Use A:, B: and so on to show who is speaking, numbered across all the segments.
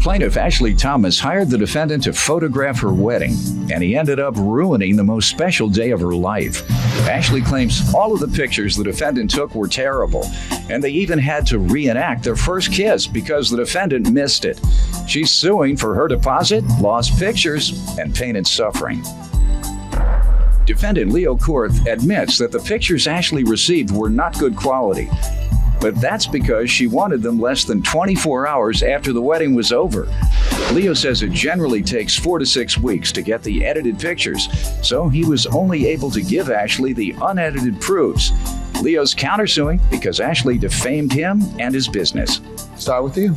A: Plaintiff Ashley Thomas hired the defendant to photograph her wedding, and he ended up ruining the most special day of her life. Ashley claims all of the pictures the defendant took were terrible, and they even had to reenact their first kiss because the defendant missed it. She's suing for her deposit, lost pictures, and pain and suffering. Defendant Leo Korth admits that the pictures Ashley received were not good quality, but that's because she wanted them less than 24 hours after the wedding was over. Leo says it generally takes 4 to 6 weeks to get the edited pictures, so he was only able to give Ashley the unedited proofs. Leo's countersuing because Ashley defamed him and his business.
B: Start with you.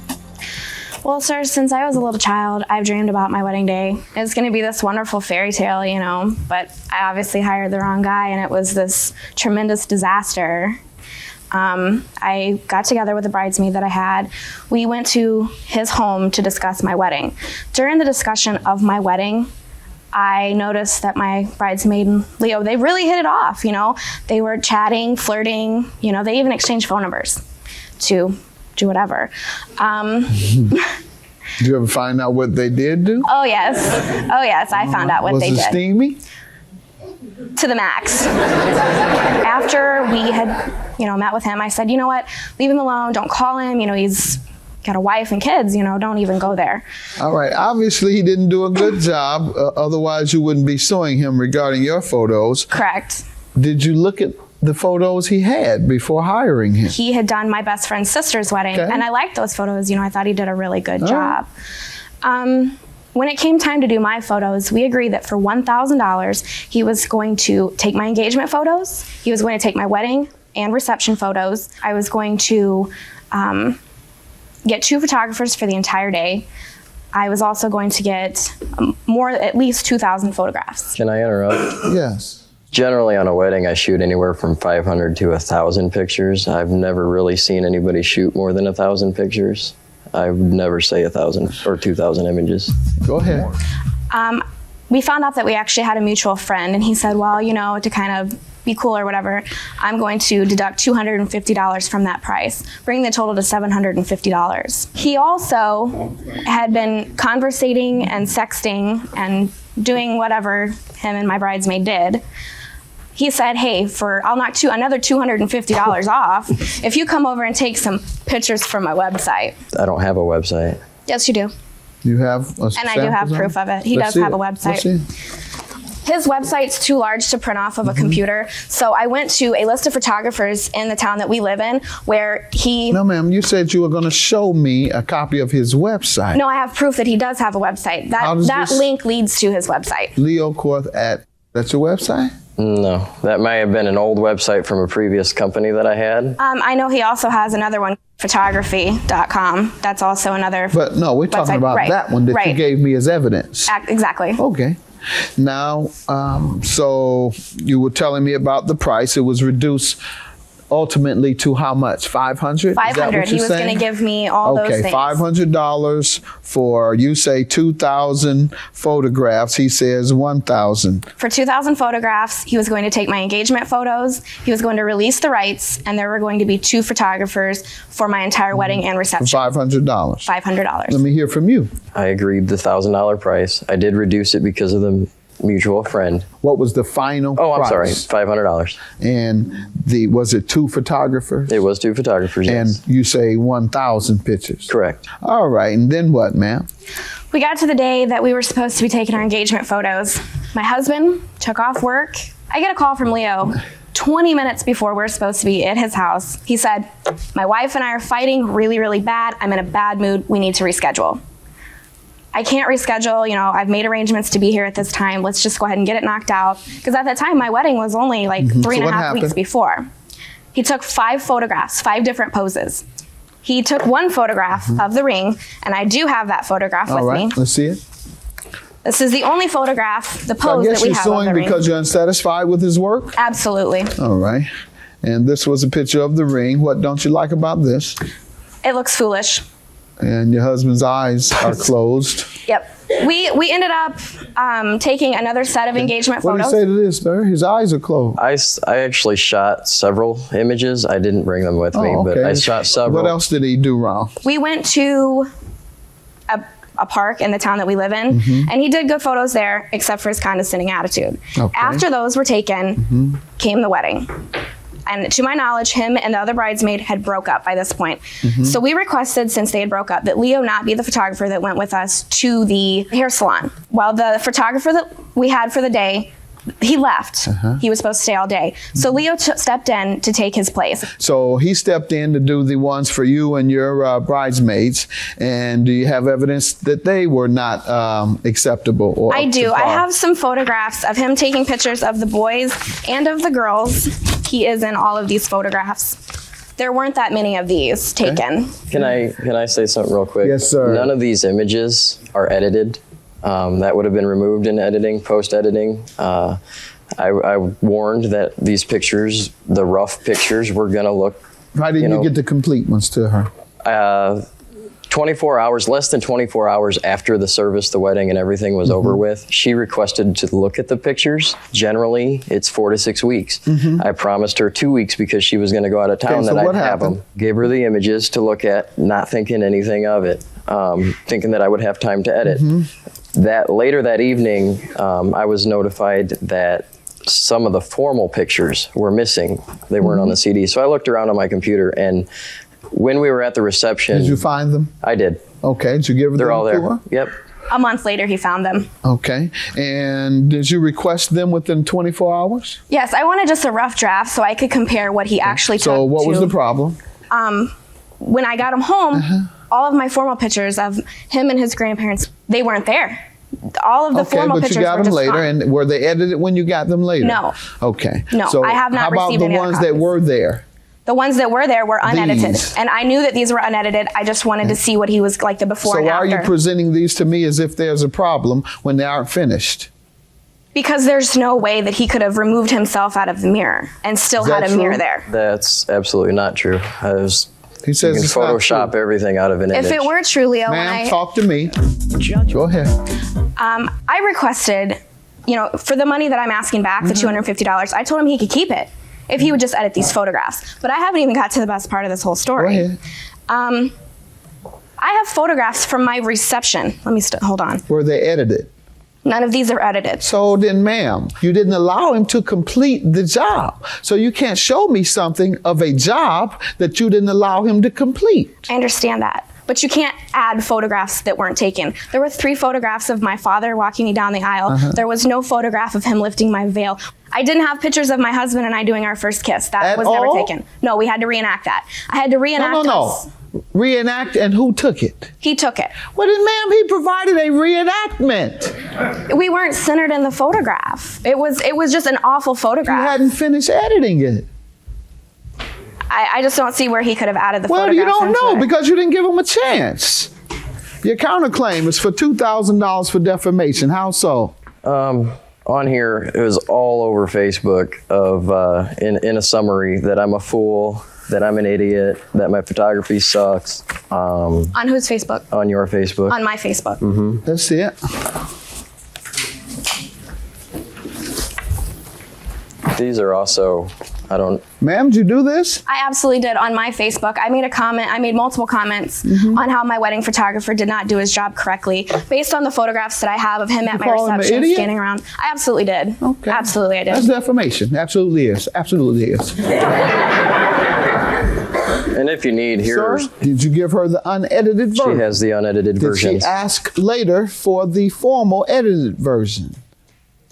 C: Well, sir, since I was a little child, I've dreamed about my wedding day. It's going to be this wonderful fairy tale, you know, but I obviously hired the wrong guy, and it was this tremendous disaster. I got together with a bridesmaid that I had. We went to his home to discuss my wedding. During the discussion of my wedding, I noticed that my bridesmaid and Leo, they really hit it off, you know. They were chatting, flirting, you know, they even exchanged phone numbers to do whatever.
B: Did you ever find out what they did do?
C: Oh, yes, I found out what they did.
B: Was it steamy?
C: To the max. After we had, you know, met with him, I said, you know what, leave him alone, don't call him, you know, he's got a wife and kids, you know, don't even go there.
B: All right, obviously he didn't do a good job, otherwise you wouldn't be suing him regarding your photos.
C: Correct.
B: Did you look at the photos he had before hiring him?
C: He had done my best friend's sister's wedding, and I liked those photos, you know, I thought he did a really good job. When it came time to do my photos, we agreed that for $1,000, he was going to take my engagement photos, he was going to take my wedding and reception photos. I was going to get 2 photographers for the entire day. I was also going to get at least 2,000 photographs.
D: Can I interrupt?
B: Yes.
D: Generally on a wedding, I shoot anywhere from 500 to 1,000 pictures. I've never really seen anybody shoot more than 1,000 pictures. I would never say 1,000 or 2,000 images.
B: Go ahead.
C: We found out that we actually had a mutual friend, and he said, well, you know, to kind of be cool or whatever, I'm going to deduct $250 from that price, bringing the total to $750. He also had been conversating and sexting and doing whatever him and my bridesmaid did. He said, hey, I'll knock another $250 off if you come over and take some pictures from my website.
D: I don't have a website.
C: Yes, you do.
B: You have a
C: And I do have proof of it. He does have a website. His website's too large to print off of a computer, so I went to a list of photographers in the town that we live in where he...
B: No, ma'am, you said you were going to show me a copy of his website.
C: No, I have proof that he does have a website. That link leads to his website.
B: Leo Korth that's your website?
D: No, that may have been an old website from a previous company that I had.
C: I know he also has another one, photography.com. That's also another
B: But no, we're talking about that one that you gave me as evidence.
C: Exactly.
B: Okay. Now, so you were telling me about the price. It was reduced ultimately to how much? 500?
C: 500. He was going to give me all those things.
B: Okay, $500 for, you say 2,000 photographs. He says 1,000.
C: For 2,000 photographs, he was going to take my engagement photos. He was going to release the rights, and there were going to be 2 photographers for my entire wedding and reception.
B: For $500.
C: $500.
B: Let me hear from you.
D: I agreed the $1,000 price. I did reduce it because of the mutual friend.
B: What was the final price?
D: Oh, I'm sorry, $500.
B: And was it 2 photographers?
D: It was 2 photographers, yes.
B: And you say 1,000 pictures?
D: Correct.
B: All right, and then what, ma'am?
C: We got to the day that we were supposed to be taking our engagement photos. My husband took off work. I get a call from Leo 20 minutes before we're supposed to be at his house. He said, my wife and I are fighting really, really bad. I'm in a bad mood. We need to reschedule. I can't reschedule, you know, I've made arrangements to be here at this time. Let's just go ahead and get it knocked out. Because at that time, my wedding was only like 3.5 weeks before. He took 5 photographs, 5 different poses. He took 1 photograph of the ring, and I do have that photograph with me.
B: All right, let's see it.
C: This is the only photograph, the pose that we have of the ring.
B: I guess you're suing because you're unsatisfied with his work?
C: Absolutely.
B: All right. And this was a picture of the ring. What don't you like about this?
C: It looks foolish.
B: And your husband's eyes are closed.
C: Yep. We ended up taking another set of engagement photos.
B: What do you say to this, sir? His eyes are closed.
D: I actually shot several images. I didn't bring them with me, but I shot several.
B: What else did he do wrong?
C: We went to a park in the town that we live in. And he did good photos there, except for his condescending attitude.
B: Okay.
C: After those were taken, came the wedding. And to my knowledge, him and the other bridesmaid had broke up by this point. So we requested, since they had broke up, that Leo not be the photographer that went with us to the hair salon. While the photographer that we had for the day, he left. He was supposed to stay all day. So Leo stepped in to take his place.
B: So he stepped in to do the ones for you and your bridesmaids. And do you have evidence that they were not acceptable? Or
C: I
B: up to
C: do. I
B: par?
C: have some photographs of him taking pictures of the boys and of the girls. He is in all of these photographs. There weren't that many of these taken.
D: Can I say something real quick?
B: Yes, sir.
D: None of these images are edited. That would have been removed in editing, post-editing. I warned that these pictures, the rough pictures, were going to look.
B: Why didn't you get the complete ones to her?
D: 24 hours, less than 24 hours after the service, the wedding, and everything was over with, she requested to look at the pictures. Generally, it's 4 to 6 weeks. I promised her 2 weeks because she was going to go out of town,
B: so
D: that
B: what
D: I'd have
B: happened?
D: them. Gave her the images to look at, not thinking anything of it, thinking that I would have time to edit. That later that evening, I was notified that some of the formal pictures were missing. They weren't on the CD. So I looked around on my computer, and when we were at the reception,
B: Did you find them?
D: I did.
B: Okay. Did you give them
D: They're all
B: to
D: there.
B: her?
D: Yep.
C: A month later, he found them.
B: Okay. And did you request them within 24 hours?
C: Yes, I wanted just a rough draft so I could compare what he actually took.
B: So what was
C: to-
B: the problem?
C: When I got him home, all of my formal pictures of him and his grandparents, they weren't there. All of the
B: Okay,
C: formal
B: but
C: pictures
B: you got
C: were
B: them
C: just
B: later,
C: gone.
B: and were they edited when you got them later?
C: No.
B: Okay.
C: No,
B: So
C: I have not
B: how about
C: received
B: the
C: any other
B: ones that
C: copies.
B: were there?
C: The ones that were there were unedited.
B: These.
C: And I knew that these were unedited. I just wanted to see what he was like the before
B: So
C: and
B: why are
C: after.
B: you presenting these to me as if there's a problem when they aren't finished?
C: Because there's no way that he could have removed himself out of the mirror and still
B: Is
C: had
B: that
C: a mirror
B: true?
C: there.
D: That's absolutely not true.
B: He
D: You
B: says
D: can
B: it's not
D: Photoshop
B: true.
D: everything out of an image.
C: If it were true, Leo,
B: Ma'am,
C: when
B: talk to me.
A: Judge.
B: Go ahead.
C: I requested, for the money that I'm asking back, the $250, I told him he could keep it if he would just edit these photographs. But I haven't even got to the best part of this whole
B: Go
C: story.
B: ahead.
C: I have photographs from my reception. Let me hold on.
B: Were they edited?
C: None of these are edited.
B: So then, ma'am, you didn't allow him to complete the job. So you can't show me something of a job that you didn't allow him to complete.
C: I understand that. But you can't add photographs that weren't taken. There were 3 photographs of my father walking me down the aisle. There was no photograph of him lifting my veil. I didn't have pictures of my husband and I doing our first kiss. That
B: At
C: was never
B: all?
C: taken. No, we had to reenact that. I had to reenact
B: No.
C: us.
B: Reenact, and who took it?
C: He took it.
B: Well, then, ma'am, he provided a reenactment.
C: We weren't centered in the photograph. It was just an awful
B: You
C: photograph.
B: hadn't finished editing it.
C: I just don't see where he could have added the
B: Well,
C: photographs
B: you don't
C: into
B: know
C: it.
B: because you didn't give him a chance. Your counterclaim is for $2,000 for defamation. How so?
D: On here, it was all over Facebook of in a summary that I'm a fool, that I'm an idiot, that my photography sucks.
C: On whose Facebook?
D: On your Facebook.
C: On my Facebook.
B: That's it.
D: These are also,
B: Ma'am, did you do this?
C: I absolutely did on my Facebook. I made a comment. I made multiple comments on how my wedding photographer did not do his job correctly based on the photographs that I have of him at my
B: call him an
C: reception
B: idiot?
C: standing around. I absolutely did.
B: Okay.
C: Absolutely, I did.
B: That's defamation. Absolutely is. Absolutely is.
D: and if you need,
B: Sir,
D: here's,
B: did you give her the unedited
D: she
B: version?
D: has the unedited
B: Did
D: versions.
B: she ask later for the formal edited version?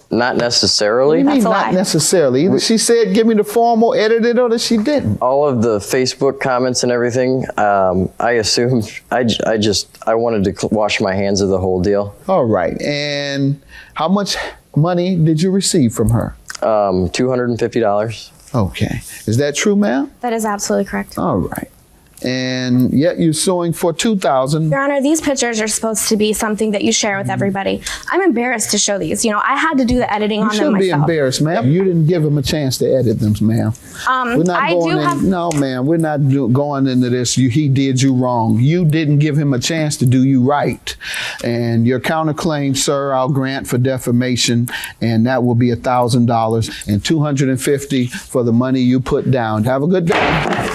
D: Not
B: What do
D: necessarily.
B: you mean
C: That's a
B: not
C: lie.
B: necessarily? Either she said, give me the formal edited, or that she didn't.
D: All of the Facebook comments and everything, I assumed, I wanted to wash my hands of the whole deal.
B: All right. And how much money did you receive from her?
D: $250.
B: Okay. Is that true, ma'am?
C: That is absolutely correct.
B: All right. And yet you're suing for $2,000.
C: Your Honor, these pictures are supposed to be something that you share with everybody. I'm embarrassed to show these. I had to do the editing
B: You
C: on them
B: shouldn't be
C: myself.
B: embarrassed, ma'am. You didn't give him a chance to edit them, ma'am. We're not
C: I
B: going
C: do
B: in.
C: have-
B: No, ma'am. We're not going into this. He did you wrong. You didn't give him a chance to do you right. And your counterclaim, sir, I'll grant for defamation, and that will be $1,000 and $250 for the money you put down. Have a good day.